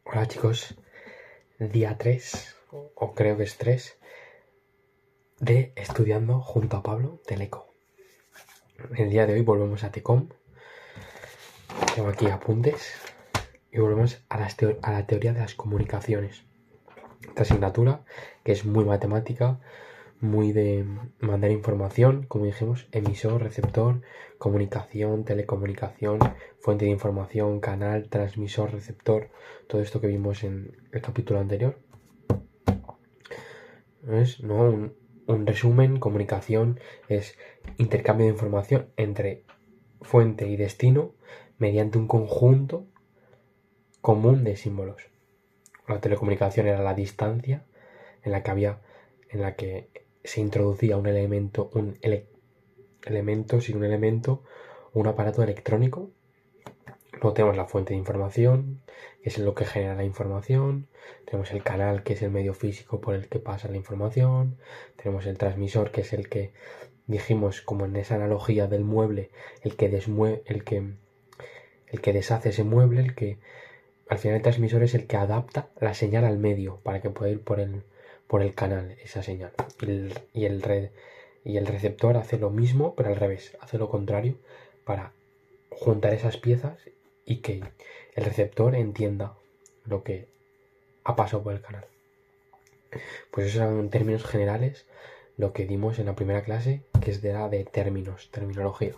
Hola chicos, día 3, o creo que es 3, de estudiando junto a Pablo Teleco. El día de hoy volvemos a TECOM, tengo aquí apuntes y volvemos a la teoría de las comunicaciones. Esta asignatura que es muy matemática, muy de mandar información, como dijimos, emisor, receptor, comunicación, telecomunicación, fuente de información, canal, transmisor, receptor, todo esto que vimos en el capítulo anterior. ¿Ves? ¿No? Un resumen, comunicación, es intercambio de información entre fuente y destino mediante un conjunto común de símbolos. La telecomunicación era la distancia en la que se introducía un elemento, sin un elemento, un aparato electrónico. Luego tenemos la fuente de información, que es lo que genera la información. Tenemos el canal, que es el medio físico por el que pasa la información. Tenemos el transmisor, que es el que dijimos, como en esa analogía del mueble, el que deshace ese mueble, el que al final el transmisor es el que adapta la señal al medio para que pueda ir por el canal esa señal. Y el receptor hace lo mismo, pero al revés, hace lo contrario para juntar esas piezas y que el receptor entienda lo que ha pasado por el canal. Pues eso eran en términos generales lo que dimos en la primera clase, que es de términos, terminología.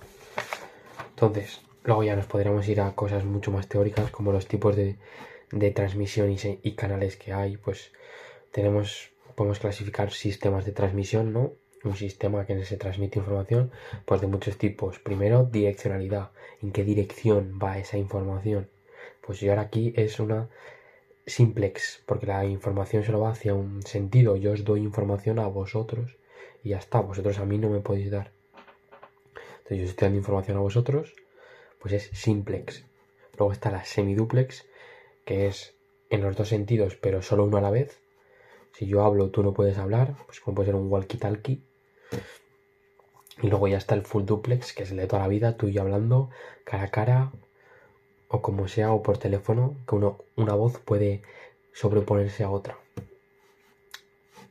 Entonces, luego ya nos podríamos ir a cosas mucho más teóricas, como los tipos de transmisión y canales que hay. Pues podemos clasificar sistemas de transmisión, ¿no? Un sistema que se transmite información, pues de muchos tipos. Primero, direccionalidad. ¿En qué dirección va esa información? Pues yo ahora aquí es una simplex, porque la información solo va hacia un sentido. Yo os doy información a vosotros y ya está. Vosotros a mí no me podéis dar. Entonces yo estoy dando información a vosotros, pues es simplex. Luego está la semiduplex, que es en los dos sentidos, pero solo uno a la vez. Si yo hablo, tú no puedes hablar, pues como puede ser un walkie-talkie. Y luego ya está el full duplex, que es el de toda la vida, tú y yo hablando cara a cara, o como sea, o por teléfono, que una voz puede sobreponerse a otra.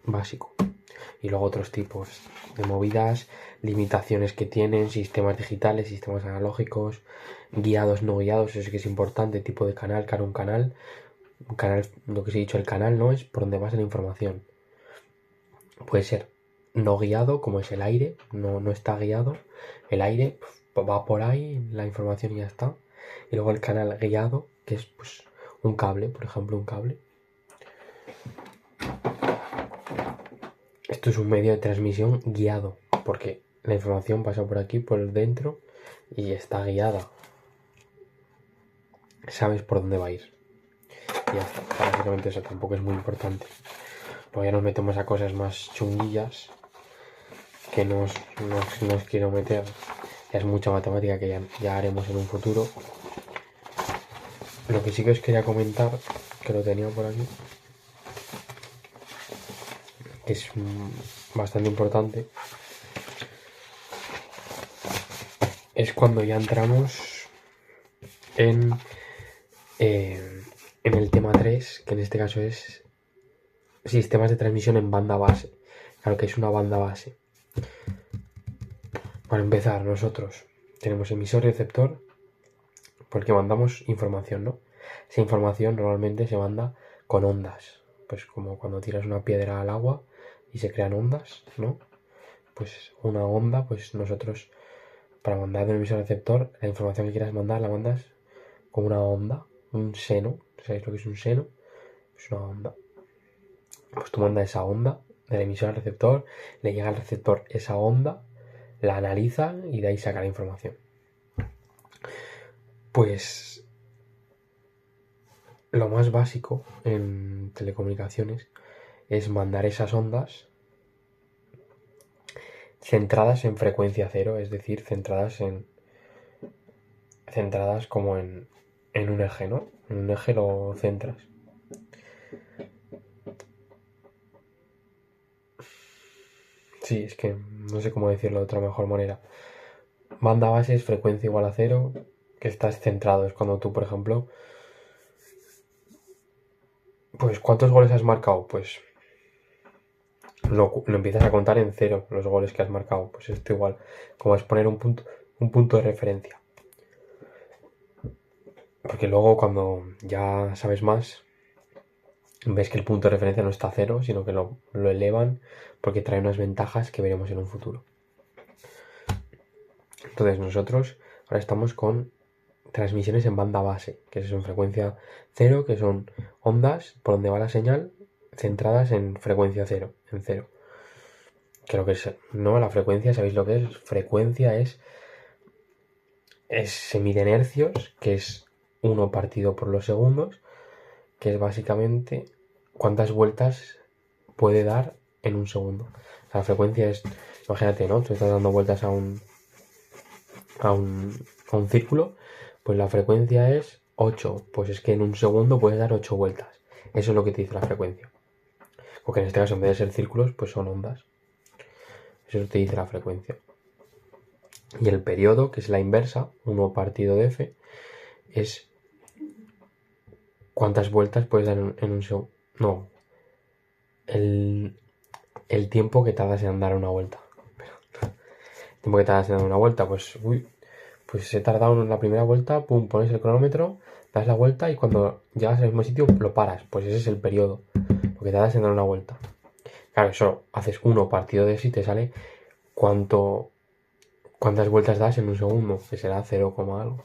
Básico. Y luego otros tipos de movidas, limitaciones que tienen, sistemas digitales, sistemas analógicos, guiados, no guiados, eso sí que es importante, tipo de canal, un canal, lo que os he dicho, el canal no es por donde pasa la información. Puede ser no guiado, como es el aire, no está guiado, el aire va por ahí, la información y ya está. Y luego el canal guiado, que es pues un cable, por ejemplo, un cable. Esto es un medio de transmisión guiado, porque la información pasa por aquí, por dentro, y está guiada. Sabes por dónde va a ir. Y ya está. Básicamente eso tampoco es muy importante. Luego ya nos metemos a cosas más chunguillas que no os quiero meter. Ya es mucha matemática que ya haremos en un futuro. Lo que sí que os quería comentar, que lo tenía por aquí, que es bastante importante, es cuando ya entramos en el tema 3, que en este caso es sistemas de transmisión en banda base. Claro que es una banda base. Para empezar, nosotros tenemos emisor y receptor porque mandamos información, ¿no? Esa información normalmente se manda con ondas, pues como cuando tiras una piedra al agua y se crean ondas, ¿no? Pues una onda, pues nosotros para mandar de un emisor al receptor, la información que quieras mandar la mandas con una onda, un seno. ¿Sabéis lo que es un seno? Es una onda. Pues tú mandas esa onda del emisor al receptor, le llega al receptor esa onda, la analiza y de ahí saca la información. Pues lo más básico en telecomunicaciones es mandar esas ondas centradas en frecuencia cero, es decir, centradas como en un eje, ¿no? En un eje lo centras. Sí, es que no sé cómo decirlo de otra mejor manera. Banda base es frecuencia igual a cero, que estás centrado. Es cuando tú, por ejemplo, Pues, ¿cuántos goles has marcado? Pues lo empiezas a contar en cero, los goles que has marcado. Pues esto igual, como es poner un punto de referencia. Porque luego cuando ya sabes más, ves que el punto de referencia no está a cero, sino que lo elevan porque trae unas ventajas que veremos en un futuro. Entonces nosotros ahora estamos con transmisiones en banda base, que es en frecuencia cero, que son ondas por donde va la señal centradas en frecuencia cero, en cero. Creo que es, no, la frecuencia, ¿sabéis lo que es? Frecuencia se mide en hercios, que es 1 partido por los segundos, que es básicamente cuántas vueltas puede dar en un segundo. La frecuencia es, imagínate, ¿no? Tú estás dando vueltas a un círculo, pues la frecuencia es 8. Pues es que en un segundo puedes dar 8 vueltas. Eso es lo que te dice la frecuencia. Porque en este caso, en vez de ser círculos, pues son ondas. Eso te dice la frecuencia. Y el periodo, que es la inversa, 1 partido de f, es cuántas vueltas puedes dar en un segundo. No. El tiempo que tardas en dar una vuelta. El tiempo que tardas en dar una vuelta, pues pues he tardado en la primera vuelta, pum, pones el cronómetro, das la vuelta y cuando llegas al mismo sitio lo paras. Pues ese es el periodo, lo que tardas en dar una vuelta. Claro, eso haces 1 partido de eso y te sale cuántas vueltas das en un segundo, que será 0, algo.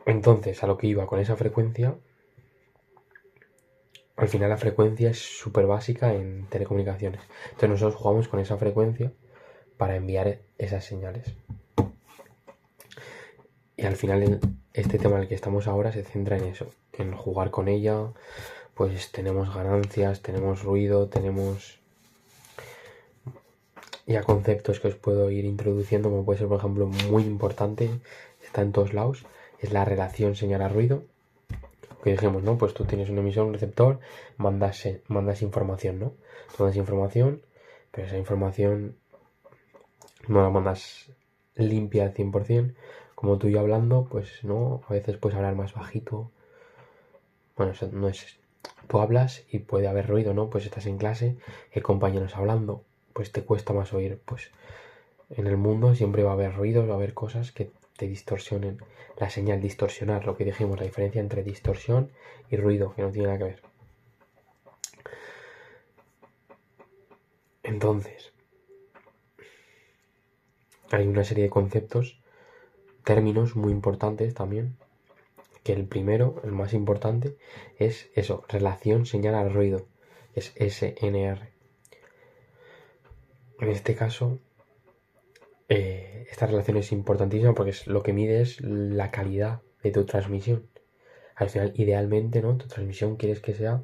Entonces, a lo que iba con esa frecuencia, al final la frecuencia es súper básica en telecomunicaciones. Entonces nosotros jugamos con esa frecuencia para enviar esas señales. Y al final este tema en el que estamos ahora se centra en eso, en jugar con ella. Pues tenemos ganancias, tenemos ruido, tenemos ya conceptos que os puedo ir introduciendo, como puede ser, por ejemplo, muy importante, está en todos lados, es la relación señal a ruido. Que dijimos, ¿no? Pues tú tienes un emisor, un receptor, mandas información, ¿no? Tú mandas información, pero esa información no la mandas limpia al 100%, como tú y yo hablando, pues no, a veces puedes hablar más bajito. Bueno, eso no es... Tú hablas y puede haber ruido, ¿no? Pues estás en clase, hay compañeros hablando, pues te cuesta más oír. Pues en el mundo siempre va a haber ruidos, va a haber cosas que te distorsionen la señal, distorsionar, lo que dijimos, la diferencia entre distorsión y ruido, que no tiene nada que ver. Entonces, hay una serie de conceptos, términos muy importantes también, que el primero, el más importante, es eso, relación señal al ruido, es SNR. En este caso, esta relación es importantísima porque es lo que mide es la calidad de tu transmisión. Al final, idealmente, ¿no? Tu transmisión quieres que sea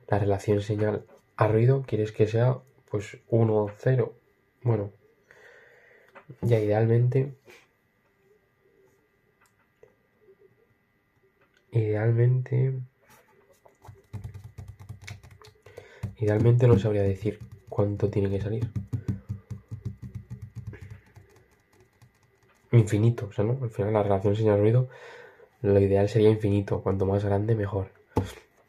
la relación señal a ruido, quieres que sea pues 1, 0. Bueno, ya idealmente no sabría decir cuánto tiene que salir. Infinito, o sea, ¿no? Al final la relación señal-ruido, lo ideal sería infinito, cuanto más grande mejor.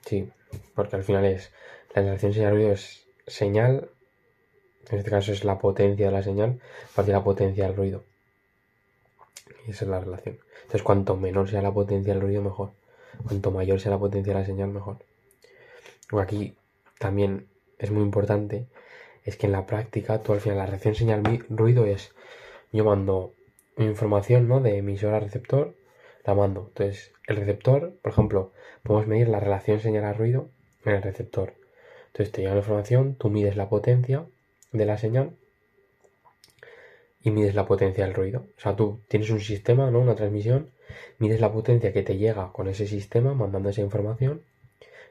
Sí, porque al final la relación señal-ruido es señal, en este caso es la potencia de la señal, parte de la potencia del ruido. Y esa es la relación. Entonces, cuanto menor sea la potencia del ruido, mejor. Cuanto mayor sea la potencia de la señal, mejor. Aquí también es muy importante, es que en la práctica, tú al final la relación señal-ruido es, yo mando información, ¿no? De emisor a receptor, la mando. Entonces, el receptor, por ejemplo, podemos medir la relación señal a ruido en el receptor. Entonces te llega la información, tú mides la potencia de la señal y mides la potencia del ruido. O sea, tú tienes un sistema, ¿no? Una transmisión, mides la potencia que te llega con ese sistema mandando esa información.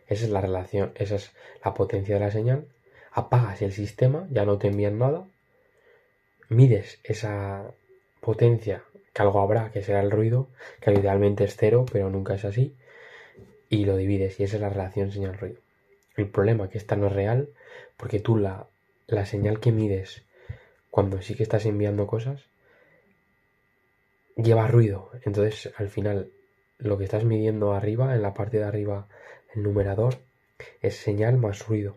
Esa es la relación, esa es la potencia de la señal. Apagas el sistema, ya no te envían nada. Mides esa potencia, que algo habrá, que será el ruido, que idealmente es 0, pero nunca es así. Y lo divides, y esa es la relación señal-ruido. El problema es que esta no es real, porque tú la señal que mides cuando sí que estás enviando cosas lleva ruido. Entonces, al final, lo que estás midiendo arriba, en la parte de arriba, el numerador, es señal más ruido.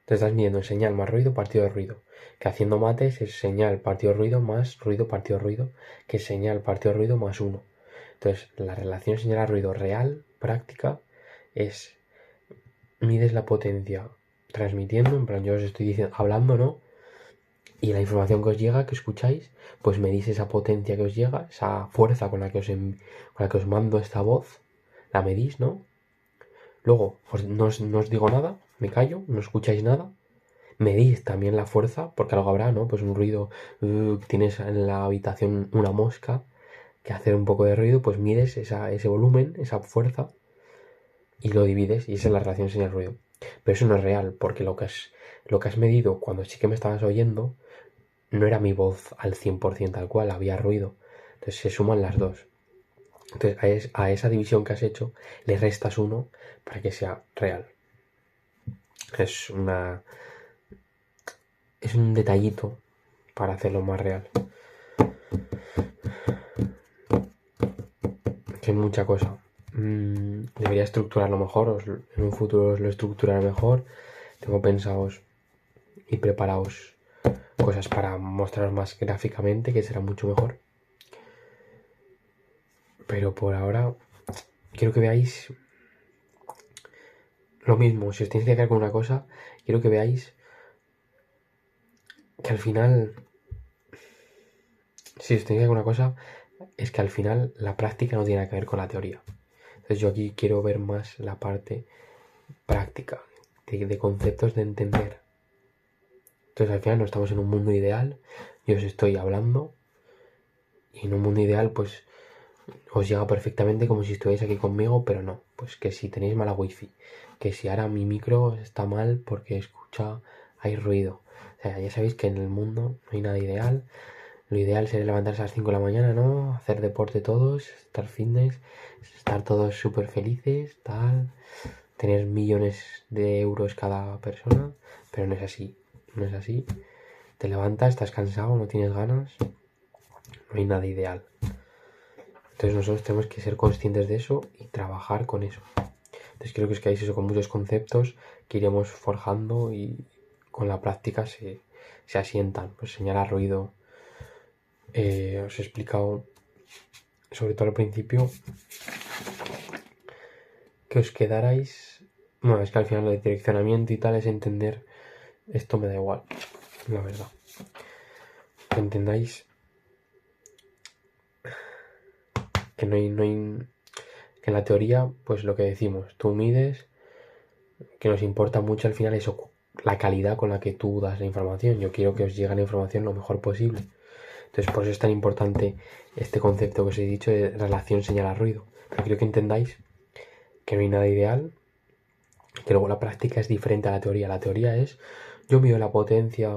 Te estás midiendo señal más ruido partido de ruido. Que haciendo mates es señal partido de ruido más ruido partido de ruido, que es señal partido de ruido más 1. Entonces, la relación señal a ruido real, práctica, es mides la potencia transmitiendo, en plan yo os estoy diciendo, hablando, ¿no? Y la información que os llega, que escucháis, pues medís esa potencia que os llega, esa fuerza con la que os mando esta voz, la medís, ¿no? Luego, no os digo nada, me callo, no escucháis nada. Medís también la fuerza, porque algo habrá, ¿no? Pues un ruido, tienes en la habitación una mosca que hace un poco de ruido, pues mides ese volumen, esa fuerza, y lo divides, y esa es la relación señal-ruido. Pero eso no es real, porque lo que has medido cuando sí que me estabas oyendo no era mi voz al 100% tal cual, había ruido. Entonces se suman las dos. Entonces a esa división que has hecho le restas 1 para que sea real. Es un detallito para hacerlo más real. Que hay mucha cosa. Debería estructurarlo mejor, en un futuro os lo estructuraré mejor. Tengo pensados y preparados cosas para mostraros más gráficamente, que será mucho mejor. Pero por ahora quiero que veáis lo mismo. Si os tenéis que quedar con una cosa, quiero que veáis que al final, si os tenéis que quedar con una cosa, es que al final la práctica no tiene nada que ver con la teoría. Entonces yo aquí quiero ver más la parte práctica, de conceptos de entender. Entonces al final no estamos en un mundo ideal, yo os estoy hablando y en un mundo ideal pues os llega perfectamente como si estuvierais aquí conmigo, pero no, pues que si tenéis mala wifi, que si ahora mi micro está mal porque hay ruido. O sea, ya sabéis que en el mundo no hay nada ideal. Lo ideal sería levantarse a las 5 de la mañana, ¿no? Hacer deporte todos, estar fitness, estar todos súper felices, tal, tener millones de euros cada persona, pero no es así, no es así. Te levantas, estás cansado, no tienes ganas, no hay nada ideal. Entonces nosotros tenemos que ser conscientes de eso y trabajar con eso. Entonces quiero que os quedáis eso con muchos conceptos que iremos forjando y con la práctica se asientan. Pues señalar ruido. Os he explicado, sobre todo al principio, que os quedarais... Bueno, es que al final lo de direccionamiento y tal es entender... Esto me da igual, la verdad. Que entendáis que no hay... Que en la teoría, pues lo que decimos, tú mides, que nos importa mucho al final eso, la calidad con la que tú das la información. Yo quiero que os llegue la información lo mejor posible. Entonces por eso es tan importante este concepto que os he dicho de relación señal-ruido. Pero quiero que entendáis que no hay nada ideal, que luego la práctica es diferente a la teoría. La teoría es, yo mido la potencia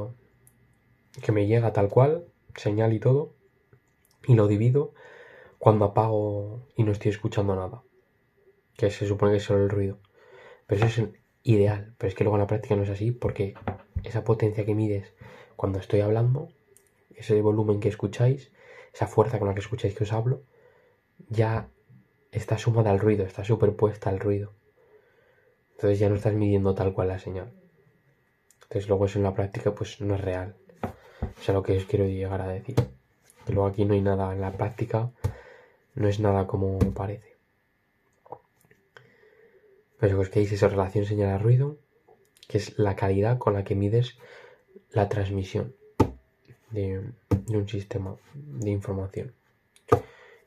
que me llega tal cual, señal y todo, y lo divido cuando apago y no estoy escuchando nada, que se supone que es solo el ruido. Pero eso es ideal, pero es que luego en la práctica no es así, porque esa potencia que mides cuando estoy hablando, ese volumen que escucháis, esa fuerza con la que escucháis que os hablo, ya está sumada al ruido, está superpuesta al ruido. Entonces ya no estás midiendo tal cual la señal. Entonces luego eso en la práctica pues no es real. O sea, lo que os quiero llegar a decir. Que luego aquí no hay nada en la práctica, no es nada como parece. Pero que os quedéis esa relación señal-ruido, que es la calidad con la que mides la transmisión de un sistema de información.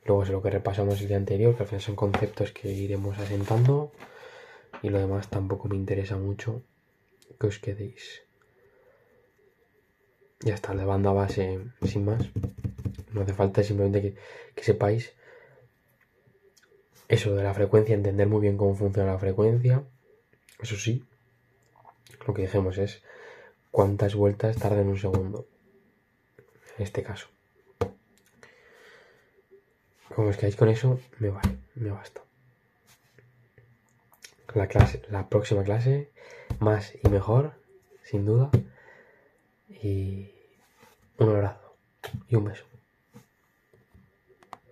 Luego es lo que repasamos el día anterior, que al final son conceptos que iremos asentando, y lo demás tampoco me interesa mucho que os quedéis. Ya está, de banda base sin más. No hace falta, simplemente que sepáis eso de la frecuencia, entender muy bien cómo funciona la frecuencia. Eso sí, lo que dijimos es cuántas vueltas tarda en un segundo, en este caso. Como os quedáis con eso, me vale, me basta. La próxima clase, más y mejor, sin duda. Y un abrazo y un beso.